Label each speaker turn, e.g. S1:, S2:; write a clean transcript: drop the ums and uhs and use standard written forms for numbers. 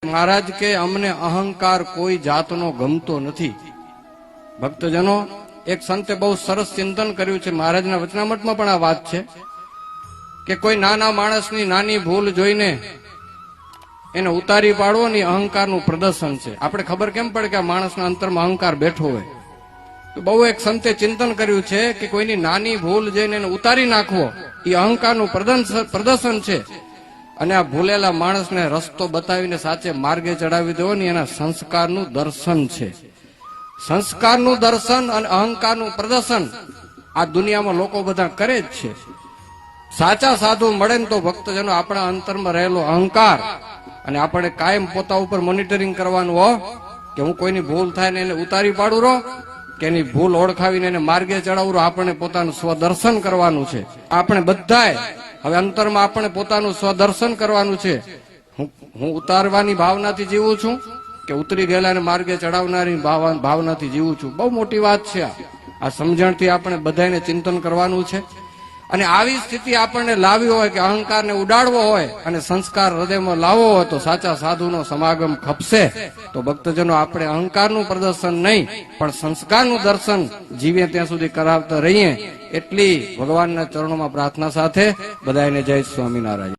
S1: મહારાજ કે અમને અહંકાર કોઈ જાતનો ગમતો નથી. ભક્તજનો, એક સંતે બહુ સરસ ચિંતન કર્યું છે. મહારાજના વચનામૃતમાં પણ આ વાત છે કે કોઈ નાના માણસની નાની ભૂલ જોઈને એને ઉતારી પાડવો ને અહંકારનું પ્રદર્શન છે. આપણે ખબર કેમ પડે કે આ માણસના અંતરમાં અહંકાર બેઠો હોય? તો બહુ એક સંતે ચિંતન કર્યું છે કે કોઈની નાની ભૂલ જોઈને એને ઉતારી નાખવો એ અહંકારનું પ્રદર્શન છે. અને આ ભૂલેલા માણસને રસ્તો બતાવીને સાચે માર્ગે ચડાવી દેવો ને એના સંસ્કારનું દર્શન છે. સંસ્કારનું દર્શન અને અહંકારનું પ્રદર્શન આ દુનિયામાં લોકો બધા કરે જ છે. સાચા સાધુ મળે ને તો ભક્તજનો આપણા અંતરમાં રહેલો અહંકાર, અને આપણે કાયમ પોતા ઉપર મોનિટરિંગ કરવાનું હો કે હું કોઈની ભૂલ થાય ને એને ઉતારી પાડું રહો કે એની ભૂલ ઓળખાવીને એને માર્ગે ચડાવું. આપણે પોતાનું સ્વદર્શન કરવાનું છે. આપણે બધાએ હવે અંતરમાં આપણે પોતાનું સ્વદર્શન કરવાનું છે. હું ઉતારવાની ભાવનાથી જીવું છું કે ઉતરી ગયેલાને માર્ગે ચડાવનારી ભાવનાથી જીવું છું. બહુ મોટી વાત છે. આ સમજણથી આપણે બધાને ચિંતન કરવાનું છે. અને આવી સ્થિતિ આપણને લાવી હોય કે અહંકારને ઉડાડવો હોય અને સંસ્કાર હૃદયમાં લાવવો હોય તો સાચા સાધુનો સમાગમ ખપશે. તો ભક્તજનો, આપણે અહંકારનું પ્રદર્શન નહીં પણ સંસ્કારનું દર્શન જીવીએ ત્યાં સુધી કરાવતા રહીએ એટલી ભગવાનના ચરણોમાં પ્રાર્થના સાથે બધાને જય સ્વામિનારાયણ.